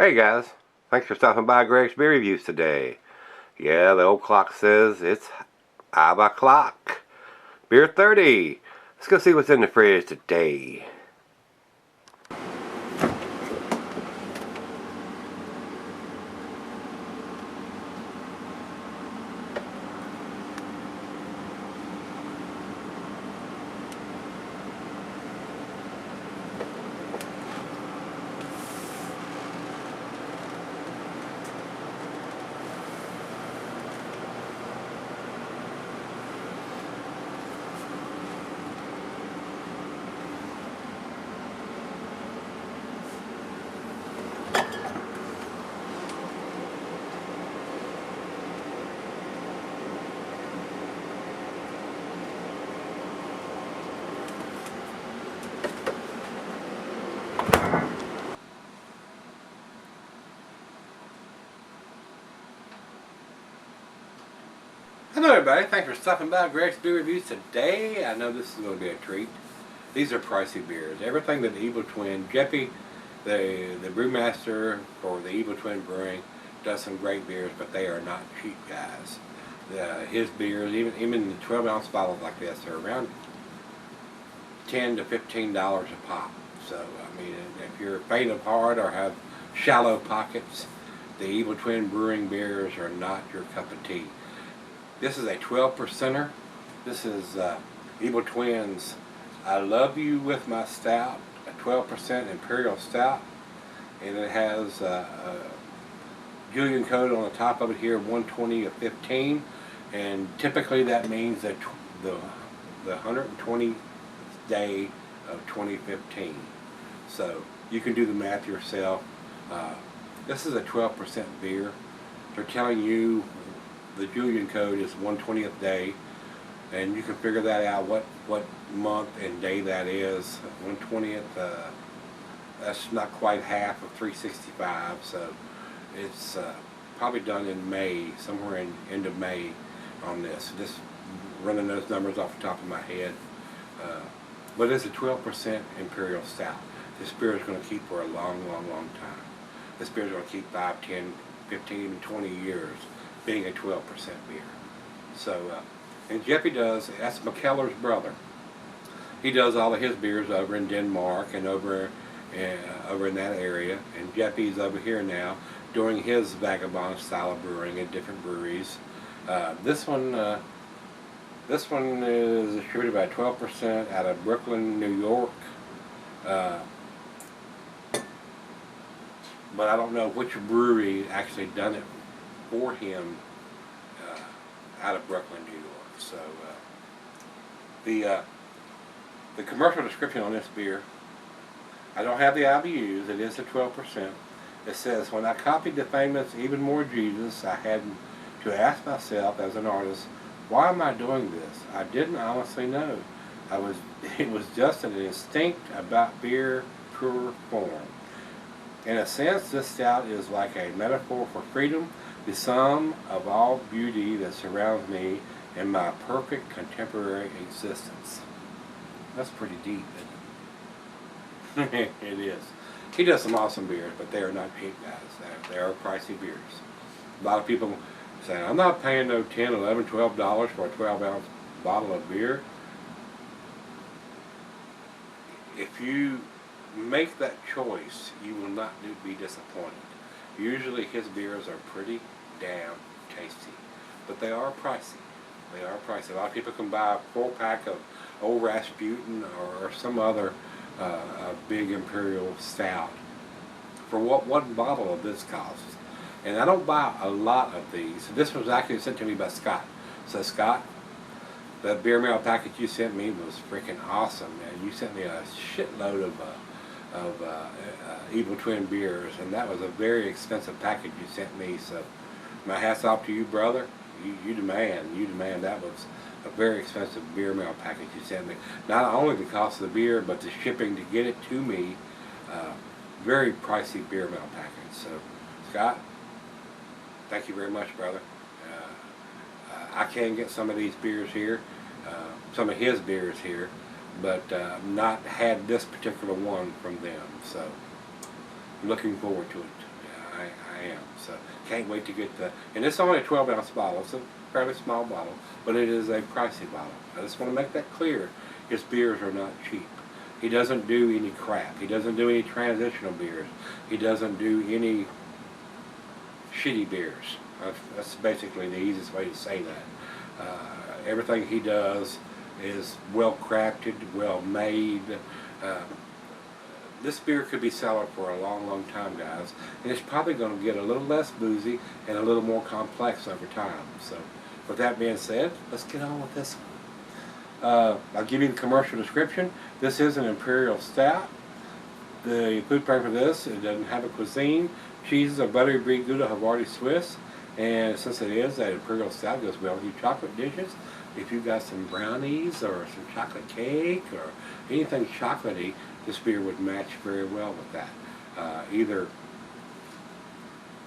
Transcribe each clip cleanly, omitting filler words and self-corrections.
Hey guys, thanks for stopping by Gregsbeerreviews today. Yeah, the old clock says it's 5 o'clock. Beer 30. Let's go see what's in the fridge today. Hello everybody, thanks for stopping by Gregsbeerreviews today. I know this is going to be a treat. These are pricey beers. Everything that the Evil Twin, Jeppy, the brewmaster for the Evil Twin Brewing, does some great beers, but they are not cheap, guys. His beers, even the 12-ounce bottles like this, are around $10 to $15 a pop. So, I mean, if you're faint of heart or have shallow pockets, the Evil Twin Brewing beers are not your cup of tea. This is a 12%er. This is Evil Twin's I Love You With My Stout, a 12% Imperial Stout. And it has a Julian code on the top of it here, 120 of 15. And typically that means that the 120th day of 2015. So you can do the math yourself. This is a 12% beer. They're telling you the Julian code is 120th day, and you can figure that out what month and day that is. 120th, that's not quite half of 365, so it's probably done in May, somewhere in end of May on this. Just running those numbers off the top of my head. But it's a 12% Imperial Stout. This beer is going to keep for a long, long, long time. This beer is going to keep 5, 10, 15, even 20 years. Being a 12% beer. So, and Jeppy does, that's McKellar's brother. He does all of his beers over in Denmark and over in that area. And Jeppy's over here now doing his vagabond style of brewing at different breweries. This one is distributed by 12% out of Brooklyn, New York. But I don't know which brewery actually done it for him out of Brooklyn, New York. So the commercial description on this beer, I don't have the IBUs, it is a 12%. It says, when I copied the famous Even More Jesus, I had to ask myself as an artist, why am I doing this? I didn't honestly know. It was just an instinct about beer pure form. In a sense, this stout is like a metaphor for freedom, the sum of all beauty that surrounds me and my perfect contemporary existence. That's pretty deep, isn't it? It is. He does some awesome beers, but they are not cheap, guys. They are pricey beers. A lot of people say, I'm not paying no $10, $11, $12 for a 12-ounce bottle of beer. If you make that choice, you will not be disappointed. Usually his beers are pretty damn tasty, but they are pricey. They are pricey. A lot of people can buy a 4-pack of Old Rasputin or some other big Imperial Stout for what one bottle of this costs. And I don't buy a lot of these. This was actually sent to me by Scott. So Scott, the beer mail package you sent me was freaking awesome, man. You sent me a shitload of Evil Twin beers, and that was a very expensive package you sent me, so my hat's off to you, brother. You the man. You the man. That was a very expensive beer mail package you sent me. Not only the cost of the beer, but the shipping to get it to me. Very pricey beer mail package. So, Scott, thank you very much, brother. I can get some of these beers here, some of his beers here, but not had this particular one from them. So, I'm looking forward to it. I am. So can't wait to get the, and it's only a 12-ounce bottle. It's a fairly small bottle, but it is a pricey bottle. I just want to make that clear. His beers are not cheap. He doesn't do any crap. He doesn't do any transitional beers. He doesn't do any shitty beers. That's basically the easiest way to say that. Everything he does is well crafted, well made. This beer could be selling for a long, long time, guys. And it's probably going to get a little less boozy and a little more complex over time. So, with that being said, let's get on with this one. I'll give you the commercial description. This is an Imperial Stout. The food pairing for this, it doesn't have a cuisine. Cheeses are buttery brie Gouda Havarti Swiss. And since it is that Imperial Stout, goes well with your chocolate dishes. If you've got some brownies or some chocolate cake or anything chocolatey, this beer would match very well with that. Either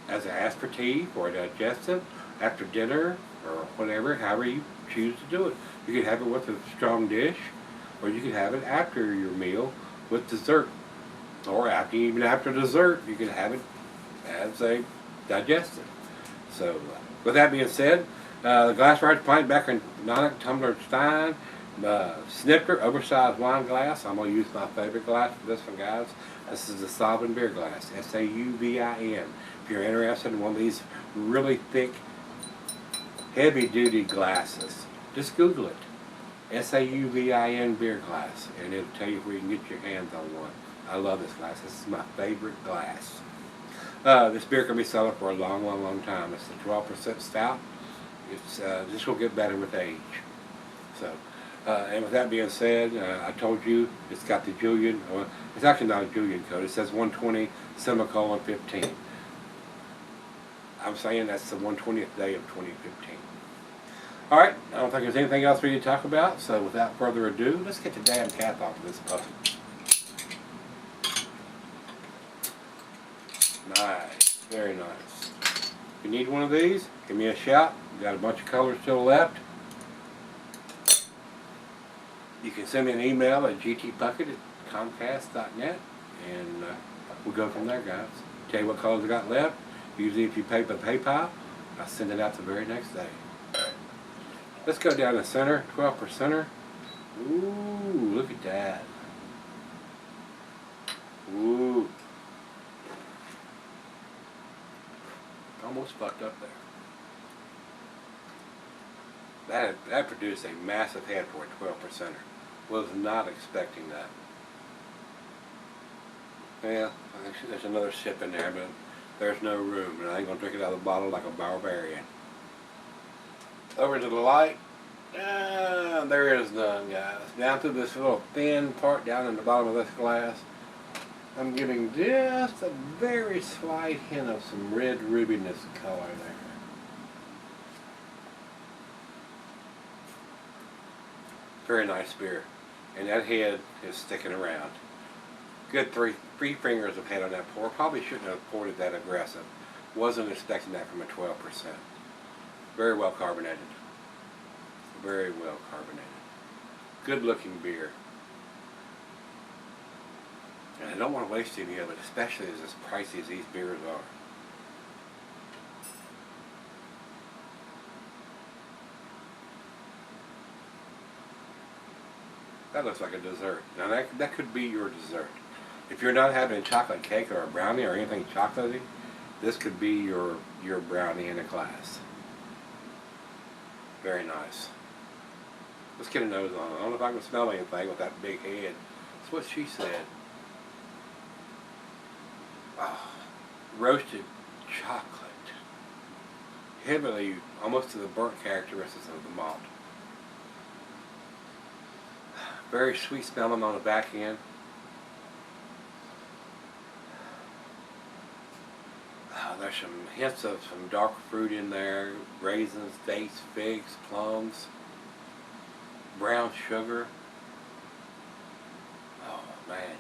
as an aperitif or a digestive, after dinner, or whatever, however you choose to do it. You could have it with a strong dish, or you could have it after your meal with dessert. Or even after dessert, you could have it as a digestive. So, with that being said, the glassware pint back in Nonic tumbler stein, snifter, oversized wine glass. I'm going to use my favorite glass for this one, guys. This is the Sauvin beer glass, S-A-U-V-I-N. If you're interested in one of these really thick, heavy-duty glasses, just Google it. S-A-U-V-I-N beer glass, and it'll tell you where you can get your hands on one. I love this glass. This is my favorite glass. This beer can be selling for a long, long, long time. It's a 12% stout. It's this will get better with age. So, and with that being said, I told you it's got the Julian. It's actually not a Julian code. It says 120 semicolon 15. I'm saying that's the 120th day of 2015. All right. I don't think there's anything else we need to talk about. So, without further ado, let's get the damn cap off of this puppy. Nice. Very nice. If you need one of these, give me a shout. We've got a bunch of colors still left. You can send me an email at gtpuckett@comcast.net, and we'll go from there, guys. Tell you what colors I got left. Usually if you pay by PayPal, I'll send it out the very next day. Let's go down the center, 12%er. Ooh, look at that. Ooh. Almost fucked up there. That produced a massive head for a 12%er. Was not expecting that. Yeah, there's another sip in there, but there's no room, and I ain't gonna drink it out of the bottle like a barbarian. Over to the light. There is none, guys. Down through this little thin part down in the bottom of this glass, I'm getting just a very slight hint of some red rubiness color there. Very nice beer. And that head is sticking around. Good three fingers of head on that pour. Probably shouldn't have poured it that aggressive. Wasn't expecting that from a 12%. Very well carbonated. Very well carbonated. Good looking beer. And I don't want to waste any of it, especially as pricey as these beers are. That looks like a dessert. Now that could be your dessert. If you're not having a chocolate cake or a brownie or anything chocolatey, this could be your brownie in a glass. Very nice. Let's get a nose on it. I don't know if I can smell anything with that big head. That's what she said. Oh, roasted chocolate. Heavily, almost to the burnt characteristics of the malt. Very sweet smelling on the back end. There's some hints of some dark fruit in there. Raisins, dates, figs, plums, brown sugar. Oh man.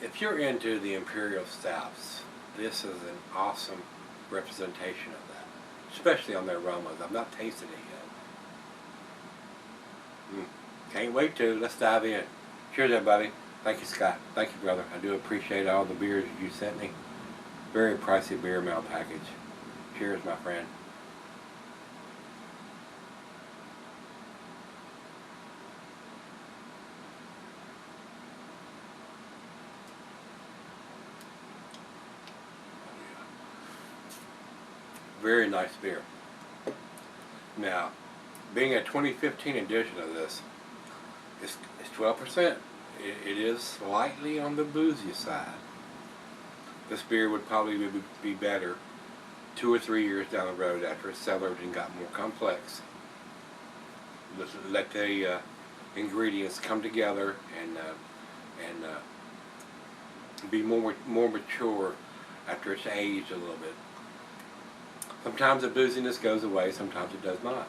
If you're into the Imperial Stouts, this is an awesome representation of that. Especially on their aromas. I've not tasted it yet. Can't wait to. Let's dive in. Cheers, everybody. Thank you, Scott. Thank you, brother. I do appreciate all the beers you sent me. Very pricey beer mail package. Cheers, my friend. Very nice beer. Now, being a 2015 edition of this, it's 12%. It is slightly on the boozy side. This beer would probably be better 2 or 3 years down the road after it's cellared and got more complex. Let the ingredients come together and be more mature after it's aged a little bit. Sometimes the booziness goes away, sometimes it does not.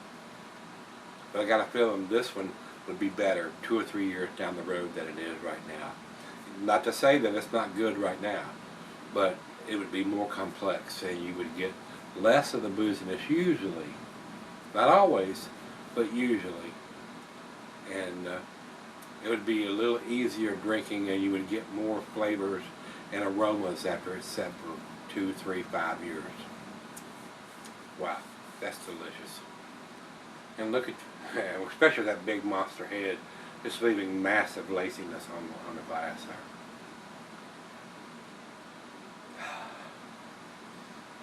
But I got a feeling this one would be better 2 or 3 years down the road than it is right now. Not to say that it's not good right now, but it would be more complex and you would get less of the booziness usually. Not always, but usually. And it would be a little easier drinking and you would get more flavors and aromas after it's set for 2, 3, 5 years. Wow, that's delicious. And look at, especially that big monster head, just leaving massive laciness on the glass there.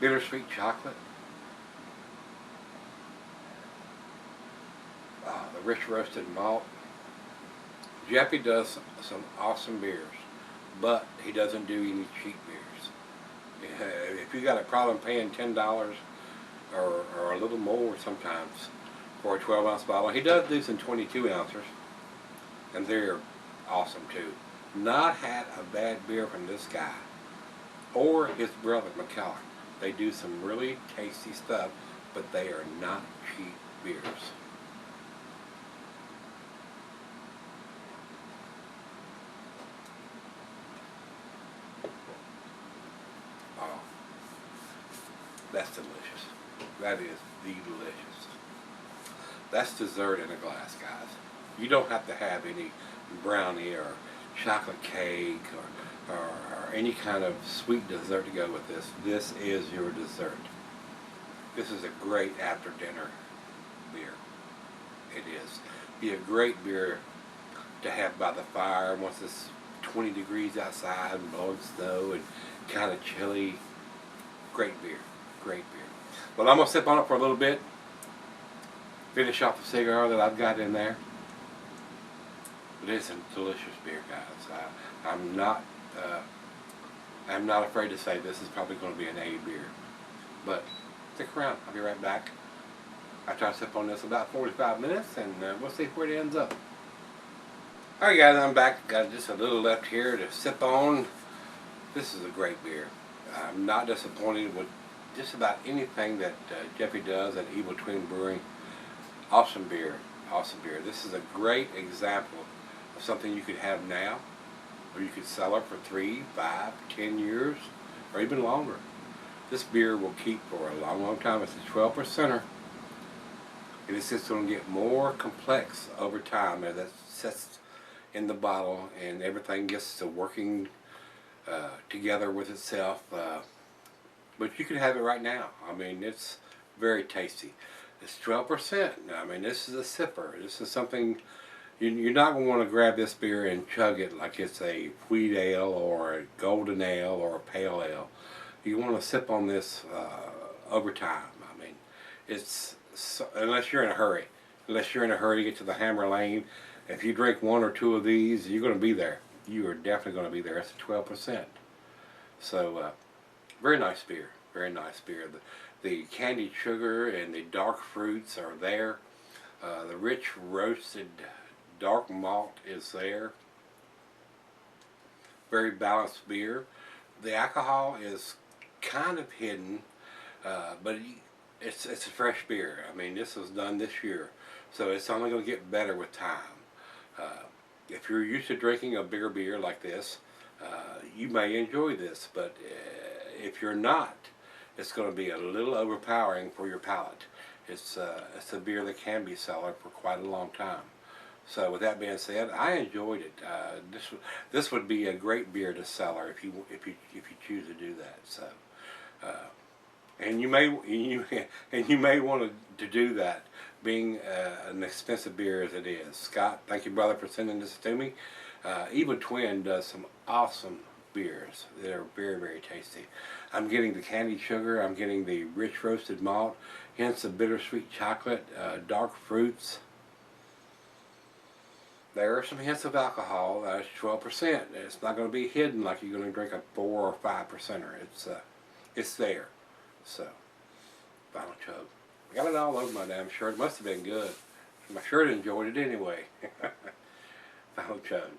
Bittersweet chocolate. Oh, the rich roasted malt. Jeffy does some awesome beers, but he doesn't do any cheap beers. If you got a problem paying $10 or a little more sometimes for a 12-ounce bottle, he does do some 22 ounces, and they're awesome too. Not had a bad beer from this guy or his brother McKellar. They do some really tasty stuff, but they are not cheap beers. Oh, that's delicious. That is delicious. That's dessert in a glass, guys. You don't have to have any brownie or chocolate cake or any kind of sweet dessert to go with this. This is your dessert. This is a great after dinner beer. It is. Be a great beer to have by the fire once it's 20 degrees outside and blowing snow and kind of chilly. Great beer. Great beer. Well, I'm going to sip on it for a little bit. Finish off the cigar that I've got in there. It is a delicious beer, guys. I'm not afraid to say this is probably going to be an A beer. But stick around. I'll be right back. I try to sip on this about 45 minutes, and we'll see where it ends up. Alright, guys, I'm back. Got just a little left here to sip on. This is a great beer. I'm not disappointed with just about anything that Jeffy does at Evil Twin Brewing. Awesome beer. Awesome beer. This is a great example of something you could have now, or you could sell it for 3, 5, 10 years, or even longer. This beer will keep for a long, long time. It's a 12%er, and it's just going to get more complex over time as it sets in the bottle and everything gets to working together with itself. But you can have it right now. I mean, it's very tasty. It's 12%. I mean, this is a sipper. This is something you're not going to want to grab this beer and chug it like it's a wheat ale or a golden ale or a pale ale. You want to sip on this over time. I mean, it's unless you're in a hurry. Unless you're in a hurry to get to the Hammer Lane. If you drink 1 or 2 of these, you're going to be there. You are definitely going to be there. It's a 12%. So, very nice beer. Very nice beer. The candied sugar and the dark fruits are there. The rich roasted dark malt is there. Very balanced beer. The alcohol is kind of hidden, but it's a fresh beer. I mean, this was done this year, so it's only going to get better with time. If you're used to drinking a bigger beer like this, you may enjoy this, but if you're not, it's going to be a little overpowering for your palate. It's a beer that can be cellared for quite a long time. So with that being said, I enjoyed it. This would be a great beer to cellar if you choose to do that. So And you may and you may want to do that, being an expensive beer as it is. Scott, thank you, brother, for sending this to me. Evil Twin does some awesome beers that are very, very tasty. I'm getting the candied sugar. I'm getting the rich roasted malt, hints of bittersweet chocolate, dark fruits. There are some hints of alcohol. That's 12%. It's not going to be hidden like you're going to drink a 4 or 5%er. It's there. So, final chug. I got it all over my damn shirt. It must have been good. My shirt enjoyed it anyway. Final chug.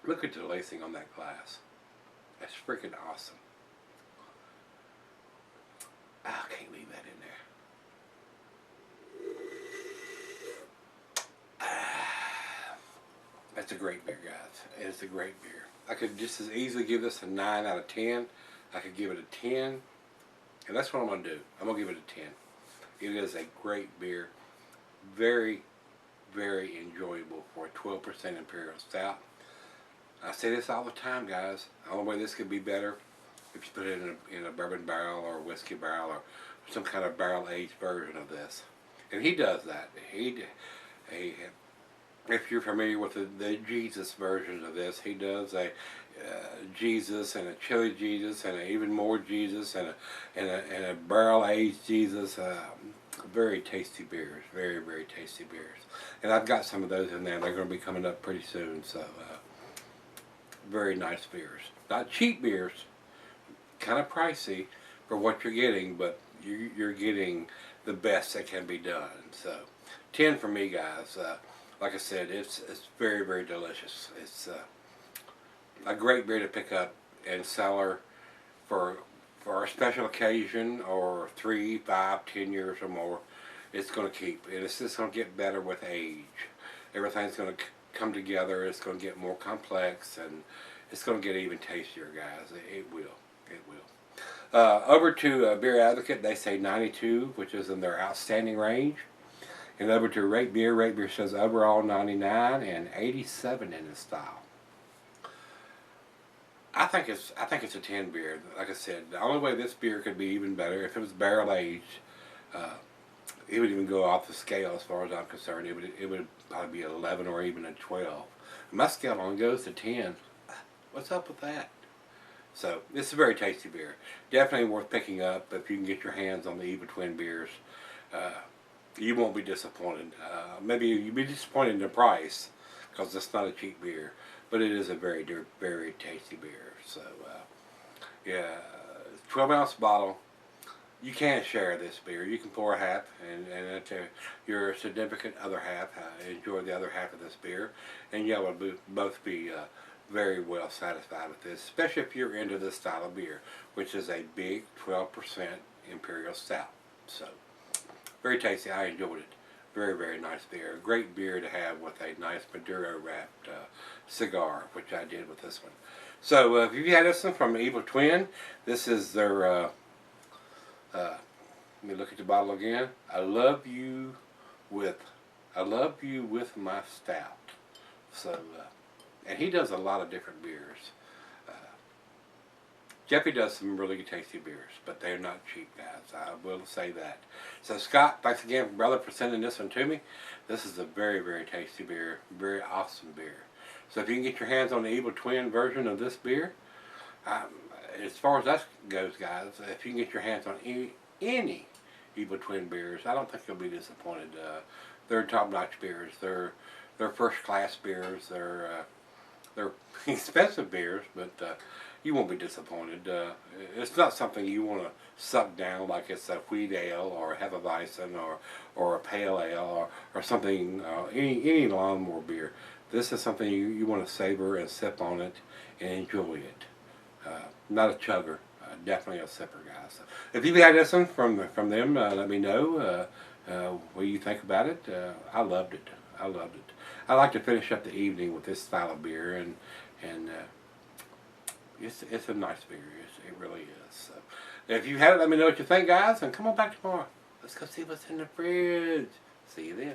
Look at the lacing on that glass. That's freaking awesome. I can't leave that in there. That's a great beer, guys. It's a great beer. I could just as easily give this a 9 out of 10. I could give it a 10. And that's what I'm going to do. I'm going to give it a 10. It is a great beer. Very, very enjoyable for a 12% Imperial Stout. I say this all the time, guys. The only way this could be better if you put it in a bourbon barrel or a whiskey barrel or some kind of barrel-aged version of this. And he does that. If you're familiar with the Jesus versions of this, he does a Jesus and a chili Jesus and an even more Jesus and a barrel-aged Jesus. Very tasty beers. Very, very tasty beers. And I've got some of those in there. They're going to be coming up pretty soon. So, very nice beers. Not cheap beers. Kind of pricey for what you're getting, but you're getting the best that can be done. So 10 for me, guys. Like I said, it's very, very delicious. It's a great beer to pick up and cellar for a special occasion, or 3, 5, 10 years or more. It's going to keep, and it's just going to get better with age. Everything's going to come together. It's going to get more complex, and it's going to get even tastier, guys. It will. It will. Over to Beer Advocate, they say 92, which is in their outstanding range. And over to Rate Beer, Rate Beer says overall 99 and 87 in the style. I think it's a 10 beer. Like I said, the only way this beer could be even better if it was barrel aged. It would even go off the scale as far as I'm concerned. It would probably be an 11 or even a 12. My scale only goes to 10. What's up with that? So, it's a very tasty beer. Definitely worth picking up if you can get your hands on the Evil Twin beers. You won't be disappointed. Maybe you'll be disappointed in the price, because it's not a cheap beer. But it is a very, very tasty beer. So, yeah, 12-ounce bottle. You can't share this beer. You can pour a half, and your significant other half enjoy the other half of this beer, and y'all will both be very well satisfied with this, especially if you're into this style of beer, which is a big 12% Imperial Stout. So, very tasty. I enjoyed it. Very, very nice beer. A great beer to have with a nice Maduro wrapped cigar, which I did with this one. So, if you've had this one from Evil Twin, this is their, let me look at the bottle again. I love you with my stout. So, and he does a lot of different beers. Jeffy does some really tasty beers, but they're not cheap, guys. I will say that. So, Scott, thanks again, brother, for sending this one to me. This is a very, very tasty beer. Very awesome beer. So, if you can get your hands on the Evil Twin version of this beer, as far as that goes, guys, if you can get your hands on any Evil Twin beers, I don't think you'll be disappointed. They're top-notch beers. They're first-class beers. They're expensive beers, but you won't be disappointed. It's not something you want to suck down like it's a wheat ale or a Hefeweizen or a pale ale or something, any lawnmower beer. This is something you want to savor and sip on it and enjoy it. Not a chugger, definitely a sipper, guys. So if you've had this one from them, let me know what you think about it. I loved it. I loved it. I like to finish up the evening with this style of beer, and it's a nice beer. It really is. So if you had it, let me know what you think, guys, and come on back tomorrow. Let's go see what's in the fridge. See you then.